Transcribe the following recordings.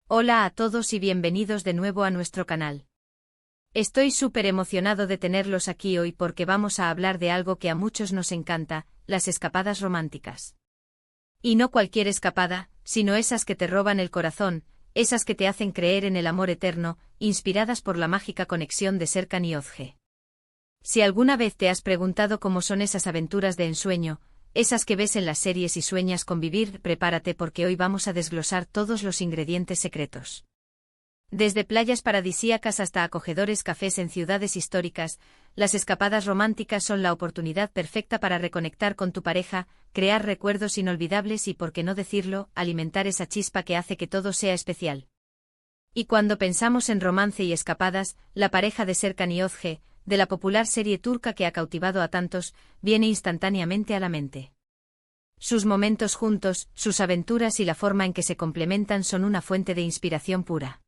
Hola a todos y bienvenidos de nuevo a nuestro canal. Estoy súper emocionado de tenerlos aquí hoy porque vamos a hablar de algo que a muchos nos encanta, las escapadas románticas. Y no cualquier escapada, sino esas que te roban el corazón, esas que te hacen creer en el amor eterno, inspiradas por la mágica conexión de Serkan y Özge. Si alguna vez te has preguntado cómo son esas aventuras de ensueño, esas que ves en las series y sueñas con vivir, prepárate porque hoy vamos a desglosar todos los ingredientes secretos. Desde playas paradisíacas hasta acogedores cafés en ciudades históricas, las escapadas románticas son la oportunidad perfecta para reconectar con tu pareja, crear recuerdos inolvidables y, por qué no decirlo, alimentar esa chispa que hace que todo sea especial. Y cuando pensamos en romance y escapadas, la pareja de Serkan y Özge, de la popular serie turca que ha cautivado a tantos, viene instantáneamente a la mente. Sus momentos juntos, sus aventuras y la forma en que se complementan son una fuente de inspiración pura.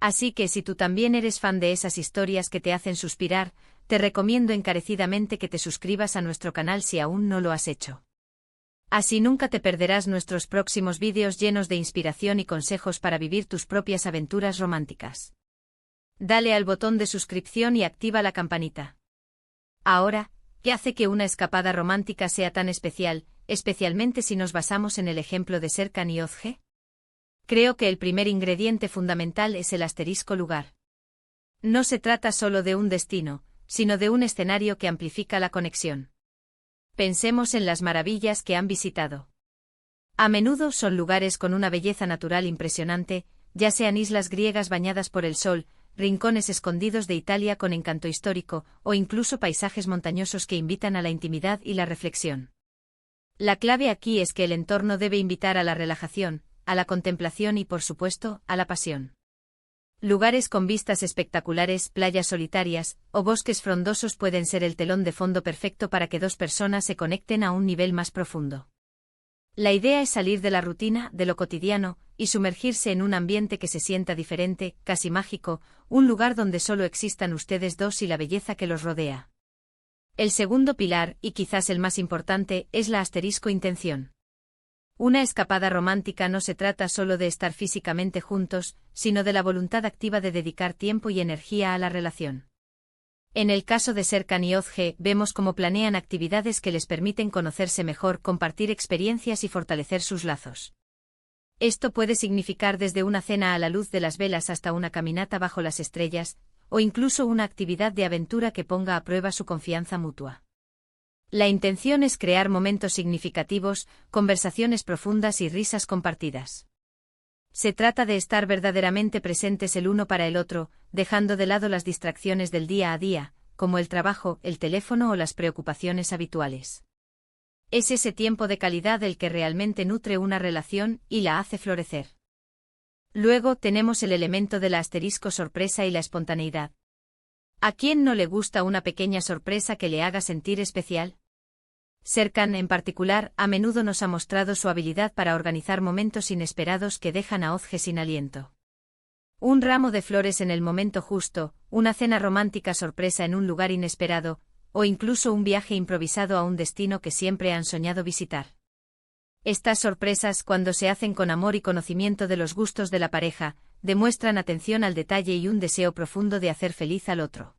Así que si tú también eres fan de esas historias que te hacen suspirar, te recomiendo encarecidamente que te suscribas a nuestro canal si aún no lo has hecho. Así nunca te perderás nuestros próximos vídeos llenos de inspiración y consejos para vivir tus propias aventuras románticas. Dale al botón de suscripción y activa la campanita. Ahora, ¿qué hace que una escapada romántica sea tan especial, especialmente si nos basamos en el ejemplo de Serkan y Özge? Creo que el primer ingrediente fundamental es el asterisco lugar. No se trata solo de un destino, sino de un escenario que amplifica la conexión. Pensemos en las maravillas que han visitado. A menudo son lugares con una belleza natural impresionante, ya sean islas griegas bañadas por el sol, rincones escondidos de Italia con encanto histórico, o incluso paisajes montañosos que invitan a la intimidad y la reflexión. La clave aquí es que el entorno debe invitar a la relajación, a la contemplación y, por supuesto, a la pasión. Lugares con vistas espectaculares, playas solitarias, o bosques frondosos pueden ser el telón de fondo perfecto para que dos personas se conecten a un nivel más profundo. La idea es salir de la rutina, de lo cotidiano, y sumergirse en un ambiente que se sienta diferente, casi mágico, un lugar donde solo existan ustedes dos y la belleza que los rodea. El segundo pilar, y quizás el más importante, es la asterisco intención. Una escapada romántica no se trata solo de estar físicamente juntos, sino de la voluntad activa de dedicar tiempo y energía a la relación. En el caso de Serkan y Özge, vemos cómo planean actividades que les permiten conocerse mejor, compartir experiencias y fortalecer sus lazos. Esto puede significar desde una cena a la luz de las velas hasta una caminata bajo las estrellas, o incluso una actividad de aventura que ponga a prueba su confianza mutua. La intención es crear momentos significativos, conversaciones profundas y risas compartidas. Se trata de estar verdaderamente presentes el uno para el otro, dejando de lado las distracciones del día a día, como el trabajo, el teléfono o las preocupaciones habituales. Es ese tiempo de calidad el que realmente nutre una relación y la hace florecer. Luego tenemos el elemento de la asterisco sorpresa y la espontaneidad. ¿A quién no le gusta una pequeña sorpresa que le haga sentir especial? Serkan, en particular, a menudo nos ha mostrado su habilidad para organizar momentos inesperados que dejan a Özge sin aliento. Un ramo de flores en el momento justo, una cena romántica sorpresa en un lugar inesperado, o incluso un viaje improvisado a un destino que siempre han soñado visitar. Estas sorpresas, cuando se hacen con amor y conocimiento de los gustos de la pareja, demuestran atención al detalle y un deseo profundo de hacer feliz al otro.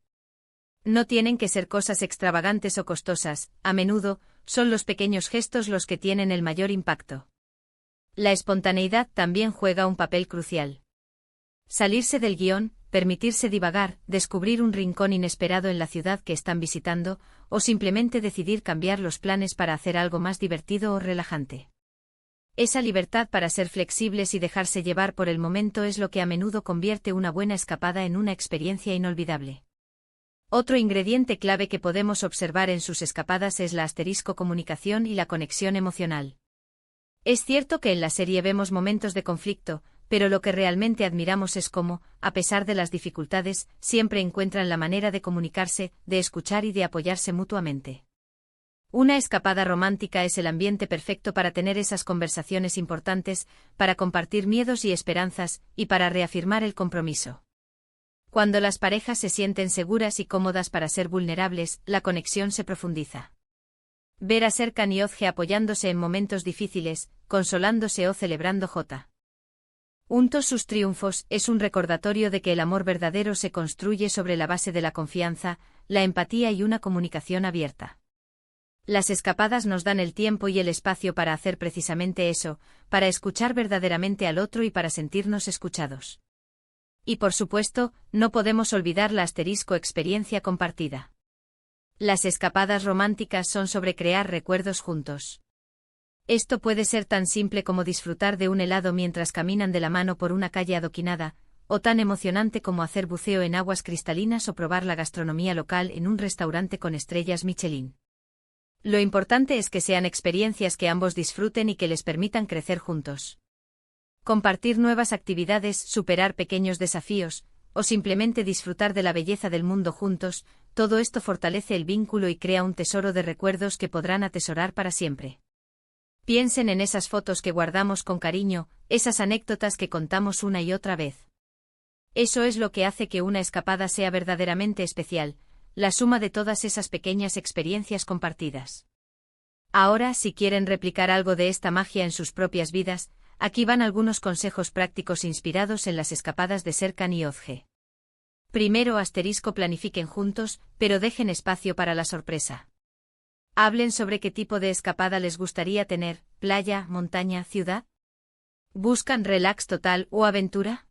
No tienen que ser cosas extravagantes o costosas, a menudo, son los pequeños gestos los que tienen el mayor impacto. La espontaneidad también juega un papel crucial. Salirse del guión, permitirse divagar, descubrir un rincón inesperado en la ciudad que están visitando, o simplemente decidir cambiar los planes para hacer algo más divertido o relajante. Esa libertad para ser flexibles y dejarse llevar por el momento es lo que a menudo convierte una buena escapada en una experiencia inolvidable. Otro ingrediente clave que podemos observar en sus escapadas es la asterisco comunicación y la conexión emocional. Es cierto que en la serie vemos momentos de conflicto, pero lo que realmente admiramos es cómo, a pesar de las dificultades, siempre encuentran la manera de comunicarse, de escuchar y de apoyarse mutuamente. Una escapada romántica es el ambiente perfecto para tener esas conversaciones importantes, para compartir miedos y esperanzas, y para reafirmar el compromiso. Cuando las parejas se sienten seguras y cómodas para ser vulnerables, la conexión se profundiza. Ver a Serkan y Özge apoyándose en momentos difíciles, consolándose o celebrando Juntos sus triunfos es un recordatorio de que el amor verdadero se construye sobre la base de la confianza, la empatía y una comunicación abierta. Las escapadas nos dan el tiempo y el espacio para hacer precisamente eso, para escuchar verdaderamente al otro y para sentirnos escuchados. Y por supuesto, no podemos olvidar la experiencia compartida. Las escapadas románticas son sobre crear recuerdos juntos. Esto puede ser tan simple como disfrutar de un helado mientras caminan de la mano por una calle adoquinada, o tan emocionante como hacer buceo en aguas cristalinas o probar la gastronomía local en un restaurante con estrellas Michelin. Lo importante es que sean experiencias que ambos disfruten y que les permitan crecer juntos. Compartir nuevas actividades, superar pequeños desafíos, o simplemente disfrutar de la belleza del mundo juntos, todo esto fortalece el vínculo y crea un tesoro de recuerdos que podrán atesorar para siempre. Piensen en esas fotos que guardamos con cariño, esas anécdotas que contamos una y otra vez. Eso es lo que hace que una escapada sea verdaderamente especial, la suma de todas esas pequeñas experiencias compartidas. Ahora, si quieren replicar algo de esta magia en sus propias vidas, aquí van algunos consejos prácticos inspirados en las escapadas de Serkan y Özge. Primero, planifiquen juntos, pero dejen espacio para la sorpresa. Hablen sobre qué tipo de escapada les gustaría tener, playa, montaña, ciudad. ¿Buscan relax total o aventura?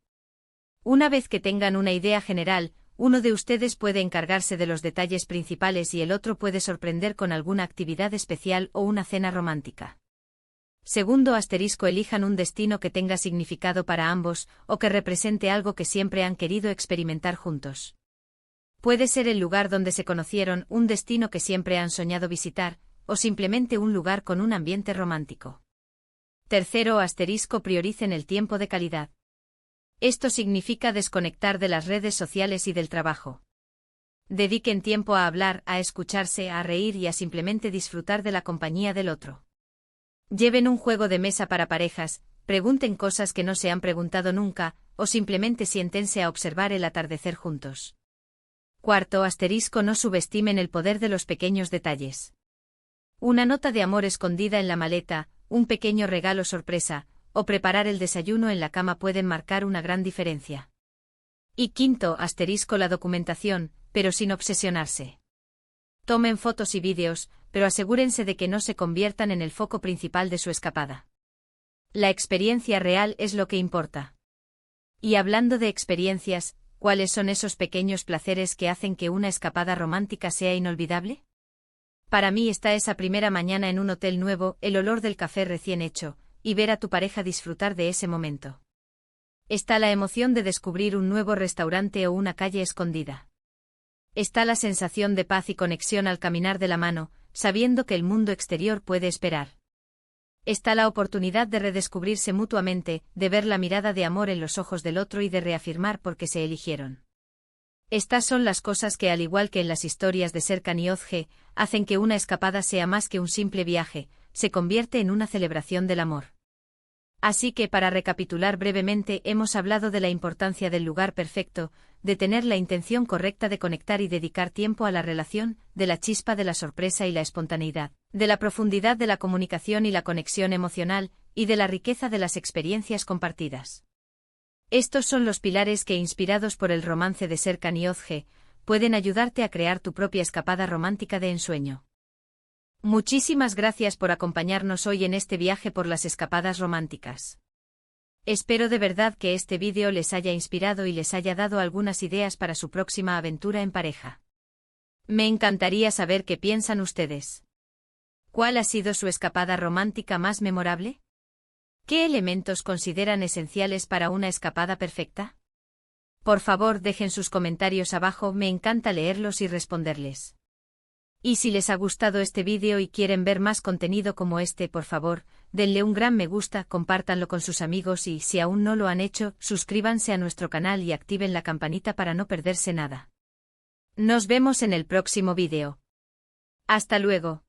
Una vez que tengan una idea general, uno de ustedes puede encargarse de los detalles principales y el otro puede sorprender con alguna actividad especial o una cena romántica. Segundo, elijan un destino que tenga significado para ambos, o que represente algo que siempre han querido experimentar juntos. Puede ser el lugar donde se conocieron, un destino que siempre han soñado visitar, o simplemente un lugar con un ambiente romántico. Tercero, prioricen el tiempo de calidad. Esto significa desconectar de las redes sociales y del trabajo. Dediquen tiempo a hablar, a escucharse, a reír y a simplemente disfrutar de la compañía del otro. Lleven un juego de mesa para parejas, pregunten cosas que no se han preguntado nunca, o simplemente siéntense a observar el atardecer juntos. Cuarto, no subestimen el poder de los pequeños detalles. Una nota de amor escondida en la maleta, un pequeño regalo sorpresa, o preparar el desayuno en la cama pueden marcar una gran diferencia. Y quinto, la documentación, pero sin obsesionarse. Tomen fotos y vídeos, pero asegúrense de que no se conviertan en el foco principal de su escapada. La experiencia real es lo que importa. Y hablando de experiencias, ¿cuáles son esos pequeños placeres que hacen que una escapada romántica sea inolvidable? Para mí está esa primera mañana en un hotel nuevo, el olor del café recién hecho, y ver a tu pareja disfrutar de ese momento. Está la emoción de descubrir un nuevo restaurante o una calle escondida. Está la sensación de paz y conexión al caminar de la mano, sabiendo que el mundo exterior puede esperar. Está la oportunidad de redescubrirse mutuamente, de ver la mirada de amor en los ojos del otro y de reafirmar por qué se eligieron. Estas son las cosas que, al igual que en las historias de Serkan y Özge, hacen que una escapada sea más que un simple viaje, se convierte en una celebración del amor. Así que, para recapitular brevemente, hemos hablado de la importancia del lugar perfecto, de tener la intención correcta de conectar y dedicar tiempo a la relación, de la chispa de la sorpresa y la espontaneidad, de la profundidad de la comunicación y la conexión emocional, y de la riqueza de las experiencias compartidas. Estos son los pilares que, inspirados por el romance de Serkan y Özge, pueden ayudarte a crear tu propia escapada romántica de ensueño. Muchísimas gracias por acompañarnos hoy en este viaje por las escapadas románticas. Espero de verdad que este vídeo les haya inspirado y les haya dado algunas ideas para su próxima aventura en pareja. Me encantaría saber qué piensan ustedes. ¿Cuál ha sido su escapada romántica más memorable? ¿Qué elementos consideran esenciales para una escapada perfecta? Por favor, dejen sus comentarios abajo, me encanta leerlos y responderles. Y si les ha gustado este vídeo y quieren ver más contenido como este, por favor, denle un gran me gusta, compártanlo con sus amigos y, si aún no lo han hecho, suscríbanse a nuestro canal y activen la campanita para no perderse nada. Nos vemos en el próximo vídeo. Hasta luego.